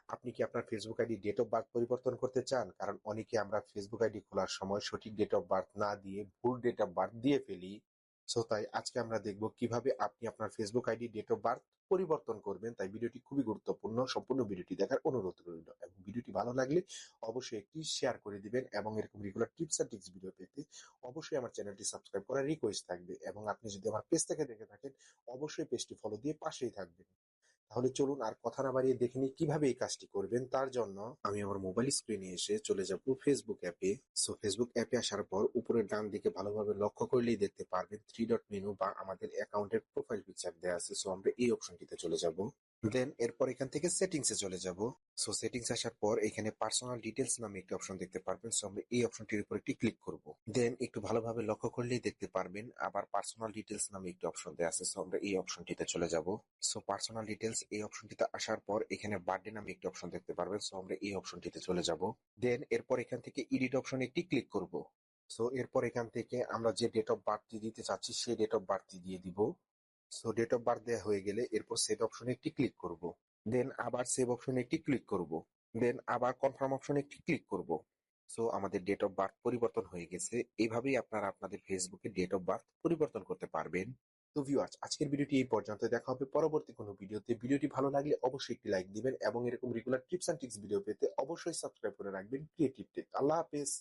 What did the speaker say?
আপনি কি আপনার Facebook ID date of birth পরিবর্তন করতে চান? কারণ অনেকে আমরা ফেসবুক আইডি খোলার সময় সঠিক ডেট অফ বার্থ না দিয়ে ভুল ডেট অফ বার্থ দিয়ে ফেলি। সো তাই আজকে আমরা দেখব কিভাবে আপনি আপনার Facebook ID date of birth পরিবর্তন করবেন। তাই ভিডিওটি খুবই গুরুত্বপূর্ণ। সম্পূর্ণ ভিডিওটি দেখার অনুরোধ রইল এবং ভিডিওটি ভালো লাগলে অবশ্যই একটি শেয়ার করে দিবেন এবং এরকম regular tips and tricks video পেতে অবশ্যই আমার চ্যানেলটি সাবস্ক্রাইব করার রিকোয়েস্ট থাকবে এবং আপনি যদি আমার পেজ থেকে দেখে থাকেন অবশ্যই পেজটি ফলো দিয়ে পাশেই থাকবেন। তাহলে চলুন আর কথা না বাড়িয়ে দেখে নিই কিভাবে এই কাজটি করবেন। তার জন্য আমি আমার মোবাইল স্ক্রিনে এসে চলে যাব ফেসবুক অ্যাপে। সো ফেসবুক অ্যাপে আসার পর উপরের ডান দিকে ভালোভাবে লক্ষ্য করলেই দেখতে পারবেন থ্রি ডট মেনু বা আমাদের অ্যাকাউন্টের প্রোফাইল পিকচার দেওয়া আছে। সো আমরা এই অপশনটিতে চলে যাব। দেন এরপর এখান থেকে সেটিংসে চলে যাব। সো সেটিংস আসার পর এখানে পার্সোনাল ডিটেলস নামে একটি অপশন দেখতে পারবেন। সো আমরা এই অপশনটির উপর একটি ক্লিক করব। দেন একটু ভালোভাবে লক্ষ্য করলেই দেখতে পারবেন আবার পার্সোনাল ডিটেলস নামে একটি অপশন দেওয়া আছে। সো আমরা এই অপশনটিতে চলে যাব। সো পার্সোনাল ডিটেলস এই অপশনটিতে আসার পর এখানে বার্থডে নামে একটি অপশন দেখতে পারবেন। সো আমরা এই অপশনটিতে চলে যাব। দেন এরপর এখান থেকে এডিট অপশনে একটি ক্লিক করব। সো এরপর এখান থেকে আমরা যে ডেট অফ বার্থটি দিতে চাচ্ছি সেই ডেট অফ বার্থটি দিয়ে দিব। সো ডেট অফ বার্থ দেওয়া হয়ে গেলে এরপর সেভ অপশনে একটি ক্লিক করব। দেন আবার সেভ অপশনে একটি ক্লিক করব। দেন আবার কনফার্ম অপশনে একটি ক্লিক করব। সো আমাদের ডেট অফ বার্থ পরিবর্তন হয়ে গেছে। এইভাবেই আপনারা আপনাদের ফেসবুকে ডেট অফ বার্থ পরিবর্তন করতে পারবেন। তো ভিউয়ার্স, আজকের ভিডিওটি এই পর্যন্ত। দেখা হবে পরবর্তী কোনো ভিডিওতে। ভিডিওটি ভালো লাগলে অবশ্যই একটি লাইক দিবেন এবং এরকম regular tips and tricks video পেতে অবশ্যই সাবস্ক্রাইব করে রাখবেন ক্রিয়েটিভ টেক। আল্লাহ হাফেজ।